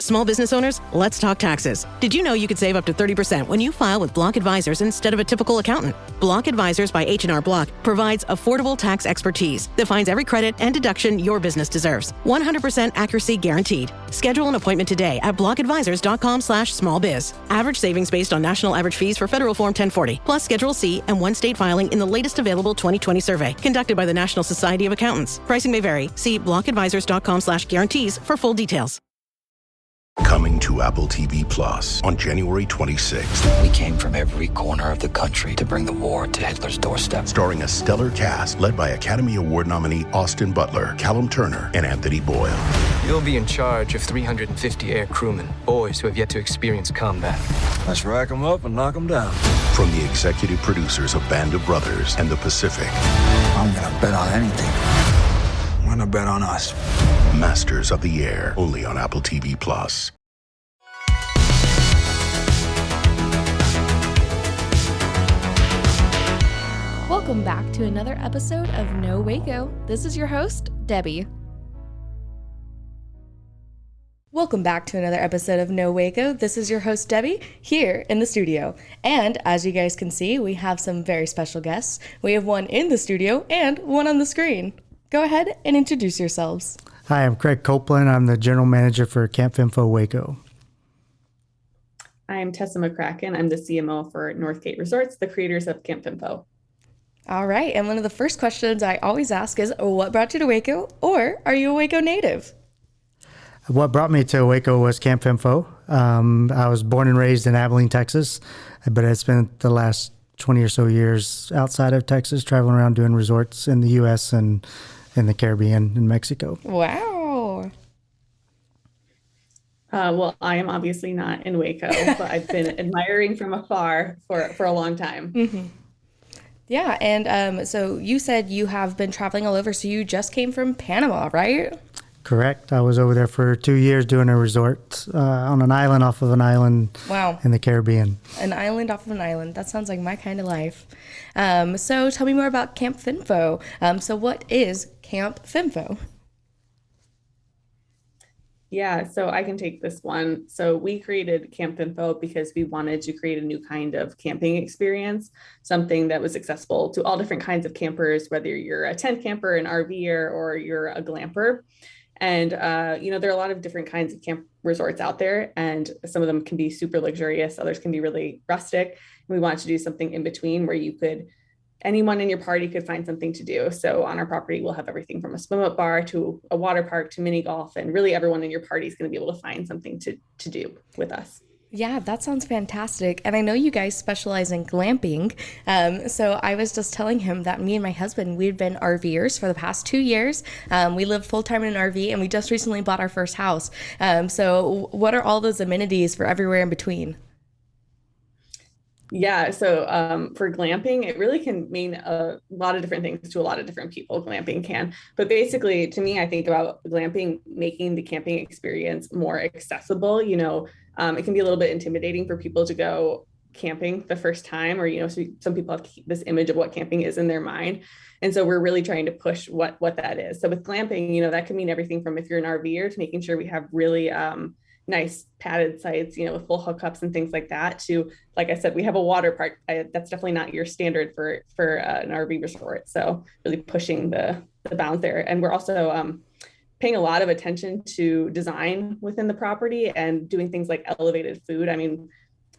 Small business owners, let's talk taxes. Did you know you could save up to 30% when you file with Block Advisors instead of a typical accountant? Block Advisors by H&R Block provides affordable tax expertise that finds every credit and deduction your business deserves. 100% accuracy guaranteed. Schedule an appointment today at blockadvisors.com/smallbiz. Average savings based on national average fees for Federal Form 1040, plus Schedule C and one state filing in the latest available 2020 survey conducted by the National Society of Accountants. Pricing may vary. See blockadvisors.com/guarantees for full details. Coming to Apple TV Plus on January 26th. We came from every corner of the country to bring the war to Hitler's doorstep. Starring a stellar cast led by Academy Award nominee Austin Butler, Callum Turner, and Anthony Boyle. You'll be in charge of 350 air crewmen, boys who have yet to experience combat. Let's rack them up and knock them down. From the executive producers of Band of Brothers and The Pacific. I'm gonna bet on anything. I'm gonna bet on us. Masters of the Air, only on Apple TV Plus. Welcome back to another episode of No Waco. This is your host, Debbie. Welcome back to another episode of No Waco. This is your host, Debbie, here in the studio. And as you guys can see, we have some very special guests. We have one in the studio and one on the screen. Go ahead and introduce yourselves. Hi, I'm Craig Copeland. I'm the General Manager for Camp Fimfo, Waco. I'm Tessa McCracken. I'm the CMO for Northgate Resorts, the creators of Camp Fimfo. All right, and one of the first questions I always ask is, what brought you to Waco, or are you a Waco native? What brought me to Waco was Camp Fimfo. I was born and raised in Abilene, Texas, but I spent the last 20 or so years outside of Texas, traveling around doing resorts in the U.S. and in the Caribbean and Mexico. Wow. Well, I am obviously not in Waco, but I've been admiring from afar for a long time. Mm-hmm. Yeah, and so you said you have been traveling all over, so you just came from Panama, right? Correct. I was over there for 2 years doing a resort on an island off of an island. Wow. In the Caribbean. An island off of an island. That sounds like my kind of life. So tell me more about Camp Fimfo. So what is Camp Fimfo? Yeah, so I can take this one. So we created Camp Fimfo because we wanted to create a new kind of camping experience, something that was accessible to all different kinds of campers, whether you're a tent camper, an RVer, or you're a glamper. And, there are a lot of different kinds of camp resorts out there, and some of them can be super luxurious. Others can be really rustic. And we wanted to do something in between where anyone in your party could find something to do. So on our property, we'll have everything from a swim up bar to a water park to mini golf. And really everyone in your party is going to be able to find something to do with us. Yeah, that sounds fantastic. And I know you guys specialize in glamping. So I was just telling him that me and my husband, we've been RVers for the past 2 years. We live full-time in an RV, and we just recently bought our first house. So what are all those amenities for everywhere in between? Yeah, so for glamping, it really can mean a lot of different things to a lot of different people. Glamping can, but basically, to me, I think about glamping making the camping experience more accessible. It can be a little bit intimidating for people to go camping the first time, or so some people have this image of what camping is in their mind, and so we're really trying to push what that is. So with glamping, that can mean everything from, if you're an RVer, to making sure we have really nice padded sites, with full hookups and things like that, to, like I said, we have a water park. That's definitely not your standard for an RV resort. So really pushing the bounds there. And we're also paying a lot of attention to design within the property and doing things like elevated food. I mean,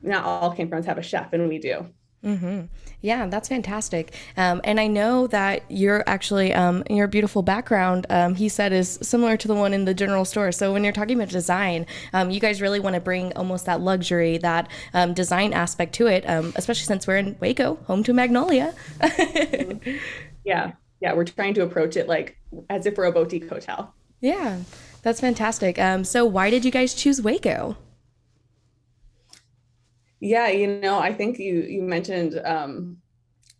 not all campgrounds have a chef, and we do. Mm-hmm. Yeah, that's fantastic. And I know that you're actually, your beautiful background, he said, is similar to the one in the general store. So when you're talking about design, you guys really want to bring almost that luxury, that design aspect to it, especially since we're in Waco, home to Magnolia. Yeah, we're trying to approach it like as if we're a boutique hotel. Yeah, that's fantastic. So why did you guys choose Waco? Yeah, I think you mentioned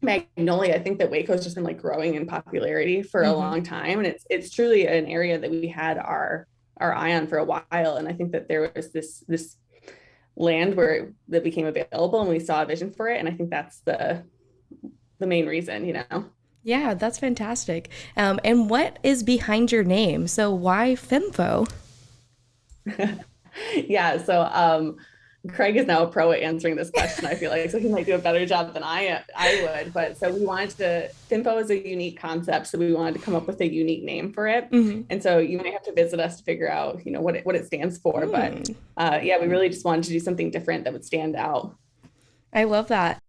Magnolia. I think that Waco's just been growing in popularity for a long time, and it's truly an area that we had our eye on for a while. And I think that there was this land that became available, and we saw a vision for it. And I think that's the main reason, Yeah, that's fantastic. And what is behind your name? So why Fimfo? Yeah. So Craig is now a pro at answering this question, I feel like, so he might do a better job than I would. But so we wanted to, Fimfo is a unique concept, so we wanted to come up with a unique name for it. And so you might have to visit us to figure out, what it stands for. But yeah, we really just wanted to do something different that would stand out. I love that.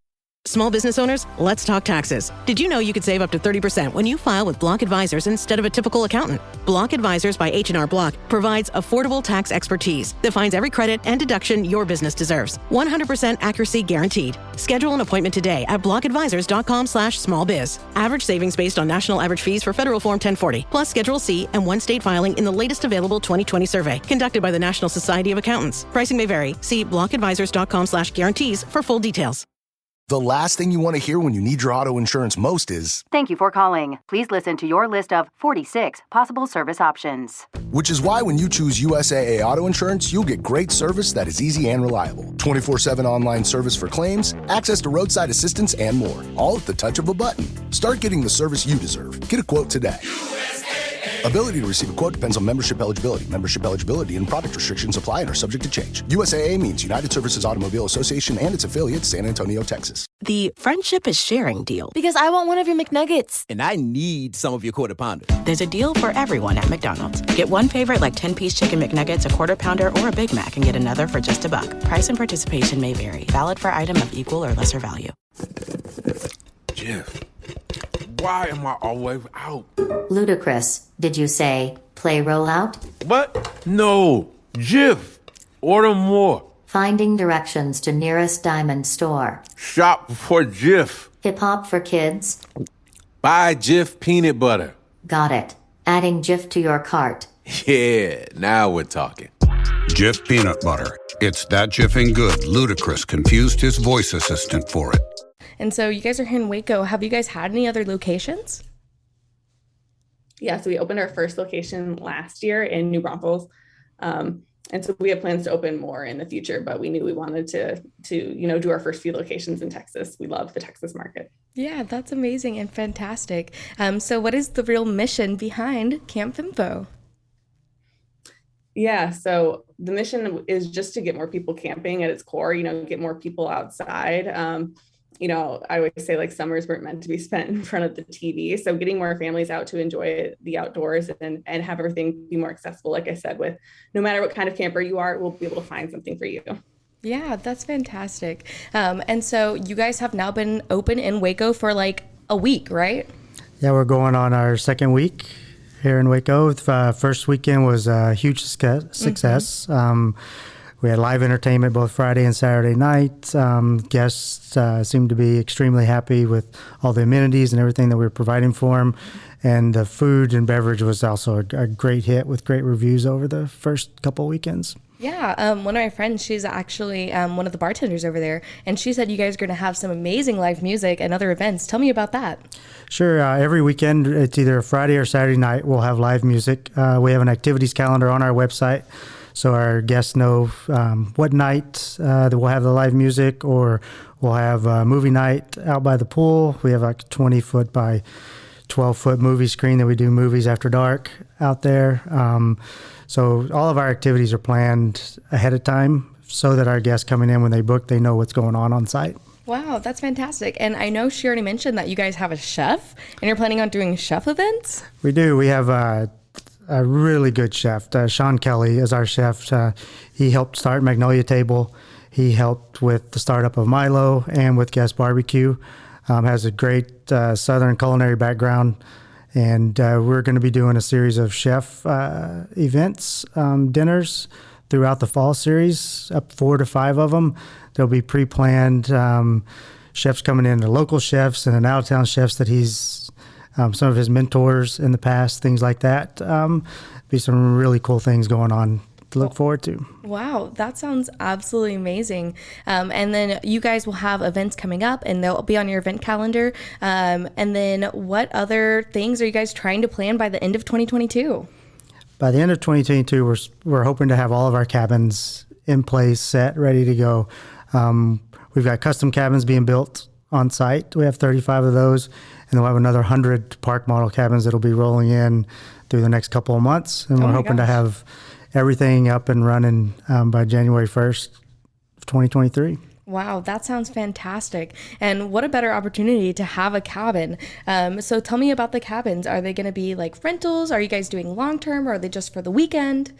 Small business owners, let's talk taxes. Did you know you could save up to 30% when you file with Block Advisors instead of a typical accountant? Block Advisors by H&R Block provides affordable tax expertise that finds every credit and deduction your business deserves. 100% accuracy guaranteed. Schedule an appointment today at blockadvisors.com/smallbiz. Average savings based on national average fees for Federal Form 1040, plus Schedule C and one state filing in the latest available 2020 survey conducted by the National Society of Accountants. Pricing may vary. See blockadvisors.com/guarantees for full details. The last thing you want to hear when you need your auto insurance most is, "Thank you for calling. Please listen to your list of 46 possible service options." which is why when you choose USAA Auto Insurance, you'll get great service that is easy and reliable. 24/7 online service for claims, access to roadside assistance, and more. All at the touch of a button. Start getting the service you deserve. Get a quote today. Ability to receive a quote depends on membership eligibility. Membership eligibility and product restrictions apply and are subject to change. USAA means United Services Automobile Association and its affiliates, San Antonio, Texas. The friendship is sharing deal. Because I want one of your McNuggets. And I need some of your Quarter Pounder. There's a deal for everyone at McDonald's. Get one favorite like 10-piece chicken McNuggets, a Quarter Pounder, or a Big Mac and get another for just $1. Price and participation may vary. Valid for item of equal or lesser value. Jeff, why am I always out? Ludicrous. Did you say play rollout? What? No. Jif. Order more. Finding directions to nearest diamond store. Shop for Jif. Hip hop for kids. Buy Jif peanut butter. Got it. Adding Jif to your cart. Yeah, now we're talking. Jif peanut butter. It's that Jifing good. Ludacris confused his voice assistant for it. And so you guys are here in Waco. Have you guys had any other locations? Yeah, so we opened our first location last year in New Braunfels. And so we have plans to open more in the future, but we knew we wanted to do our first few locations in Texas. We love the Texas market. Yeah, that's amazing and fantastic. So what is the real mission behind Camp Fimfo? Yeah, so the mission is just to get more people camping at its core, get more people outside. I always say like summers weren't meant to be spent in front of the TV. So getting more families out to enjoy the outdoors and have everything be more accessible. Like I said, with no matter what kind of camper you are, we'll be able to find something for you. Yeah, that's fantastic. And so you guys have now been open in Waco for like a week, right? Yeah, we're going on our second week here in Waco. First weekend was a huge success. Mm-hmm. We had live entertainment both Friday and Saturday night. Guests seemed to be extremely happy with all the amenities and everything that we were providing for them. And the food and beverage was also a great hit with great reviews over the first couple weekends. Yeah, one of my friends, she's actually one of the bartenders over there, and she said you guys are going to have some amazing live music and other events. Tell me about that. Sure. Every weekend, it's either a Friday or Saturday night, we'll have live music. We have an activities calendar on our website, so our guests know what night that we'll have the live music, or we'll have a movie night out by the pool. We have like a 20-foot by 12-foot movie screen that we do movies after dark out there. So all of our activities are planned ahead of time so that our guests coming in, when they book, they know what's going on site. Wow, that's fantastic. And I know she already mentioned that you guys have a chef and you're planning on doing chef events? We do. We have a really good chef. Sean Kelly is our chef. He helped start Magnolia Table. He helped with the startup of Milo and with Guest Barbecue. Has a great Southern culinary background. And we're going to be doing a series of chef events, dinners throughout the fall series, up 4 to 5 of them. There'll be pre-planned chefs coming in, the local chefs and then out-of-town chefs that he's some of his mentors in the past, things like that. Be some really cool things going on to look forward to. Wow, that sounds absolutely amazing. And then you guys will have events coming up and they'll be on your event calendar. And then what other things are you guys trying to plan by the end of 2022? By the end of 2022, we're hoping to have all of our cabins in place, set, ready to go. We've got custom cabins being built on site. We have 35 of those, and we'll have another 100 park model cabins that'll be rolling in through the next couple of months. And we're hoping to have everything up and running by January 1st of 2023. Wow, that sounds fantastic. And what a better opportunity to have a cabin. So tell me about the cabins. Are they going to be like rentals? Are you guys doing long-term, or are they just for the weekend?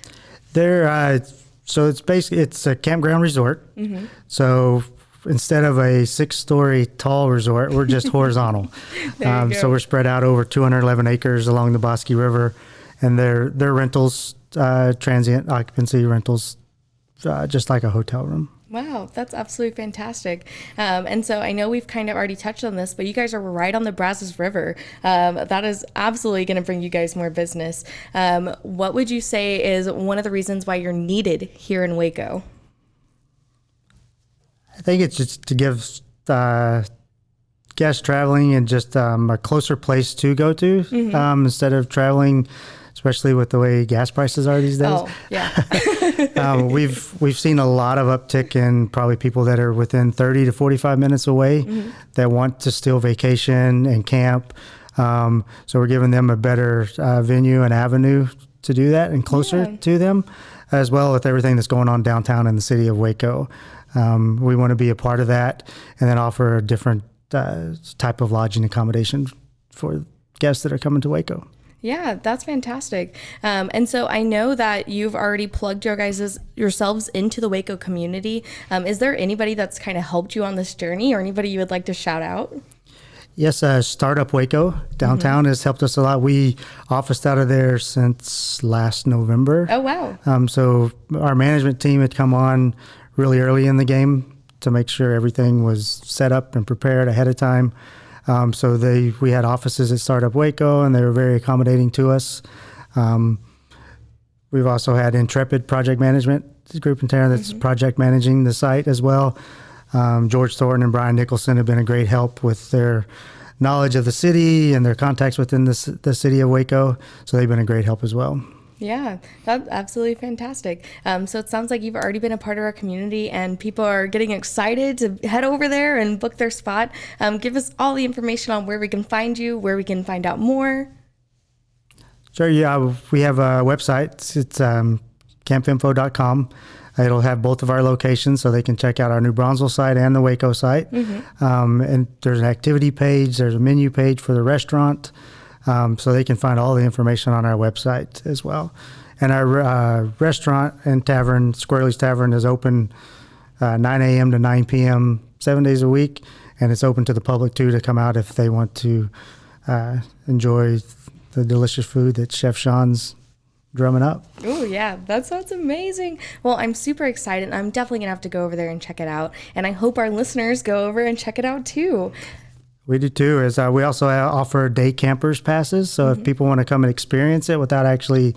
So it's a campground resort. Mm-hmm. So instead of a 6-story tall resort, we're just horizontal. So we're spread out over 211 acres along the Bosque River, and they're rentals, transient occupancy rentals, just like a hotel room. Wow, that's absolutely fantastic. And so I know we've kind of already touched on this, but you guys are right on the Brazos River. That is absolutely going to bring you guys more business. What would you say is one of the reasons why you're needed here in Waco? I think it's just to give guests traveling and just a closer place to go to instead of traveling, especially with the way gas prices are these days. Oh, yeah. We've seen a lot of uptick in probably people that are within 30 to 45 minutes away that want to still vacation and camp. So we're giving them a better venue and avenue to do that and closer to them, as well with everything that's going on downtown in the city of Waco. We want to be a part of that and then offer a different type of lodging accommodation for guests that are coming to Waco. Yeah, that's fantastic. And so I know that you've already plugged yourselves into the Waco community. Is there anybody that's kind of helped you on this journey, or anybody you would like to shout out? Yes, Startup Waco downtown has helped us a lot. We officed out of there since last November. Oh, wow. So our management team had come on really early in the game to make sure everything was set up and prepared ahead of time. So we had offices at Startup Waco, and they were very accommodating to us. We've also had Intrepid Project Management group in town that's project managing the site as well. George Thornton and Brian Nicholson have been a great help with their knowledge of the city and their contacts within the city of Waco. So they've been a great help as well. Yeah, that's absolutely fantastic. So it sounds like you've already been a part of our community, and people are getting excited to head over there and book their spot. Give us all the information on where we can find you, where we can find out more. Sure, yeah. We have a website. It's campfimfo.com. It'll have both of our locations, so they can check out our New Bronzeville site and the Waco site. And there's an activity page. There's a menu page for the restaurant. So they can find all the information on our website as well. And our restaurant and tavern, Squirrely's Tavern, is open 9 a.m. to 9 p.m. 7 days a week. And it's open to the public, too, to come out if they want to enjoy the delicious food that Chef Sean's drumming up. Oh, yeah. That sounds amazing. Well, I'm super excited. I'm definitely going to have to go over there and check it out. And I hope our listeners go over and check it out, too. We do too. We also offer day campers passes. So if people want to come and experience it without actually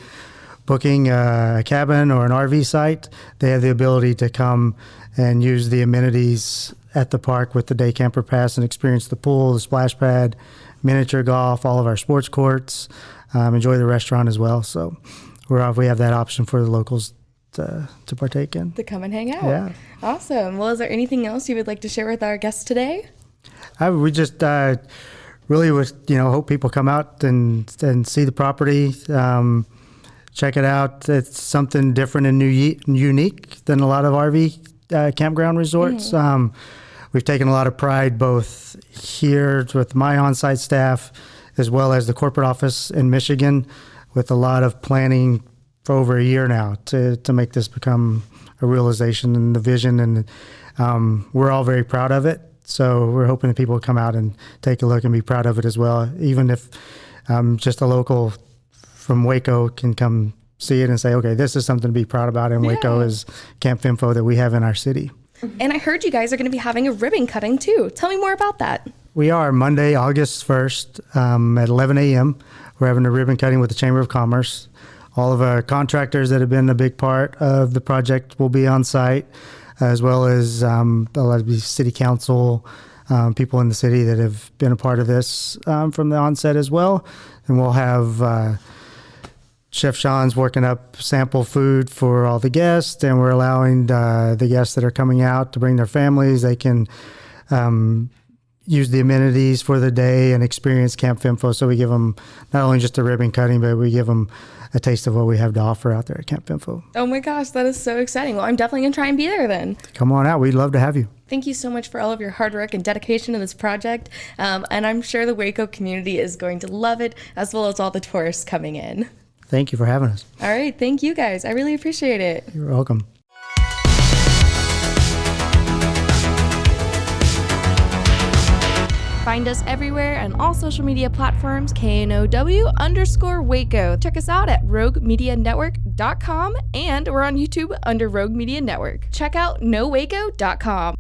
booking a cabin or an RV site, they have the ability to come and use the amenities at the park with the day camper pass and experience the pool, the splash pad, miniature golf, all of our sports courts, enjoy the restaurant as well. So we have that option for the locals to partake in. To come and hang out. Yeah. Awesome. Well, is there anything else you would like to share with our guests today? We just really would, hope people come out and see the property, check it out. It's something different and unique than a lot of RV campground resorts. We've taken a lot of pride both here with my on-site staff as well as the corporate office in Michigan, with a lot of planning for over a year now to make this become a realization and the vision. And we're all very proud of it. So we're hoping that people will come out and take a look and be proud of it as well, even if just a local from Waco can come see it and say, okay, this is something to be proud about in Waco is Camp Fimfo that we have in our city. And I heard you guys are going to be having a ribbon cutting too. Tell me more about that. We are Monday, August 1st at 11 a.m. We're having a ribbon cutting with the Chamber of Commerce. All of our contractors that have been a big part of the project will be on site, as well as a lot of the city council, people in the city that have been a part of this from the onset as well. And we'll have Chef Sean's working up sample food for all the guests, and we're allowing the guests that are coming out to bring their families. They can use the amenities for the day and experience Camp Fimfo. So we give them not only just a ribbon cutting, but we give them a taste of what we have to offer out there at Camp Fimfo. Oh my gosh, that is so exciting. Well, I'm definitely going to try and be there then. Come on out. We'd love to have you. Thank you so much for all of your hard work and dedication to this project. And I'm sure the Waco community is going to love it, as well as all the tourists coming in. Thank you for having us. All right. Thank you guys. I really appreciate it. You're welcome. Find us everywhere on all social media platforms, KNOW_Waco. Check us out at roguemedianetwork.com, and we're on YouTube under Rogue Media Network. Check out nowaco.com.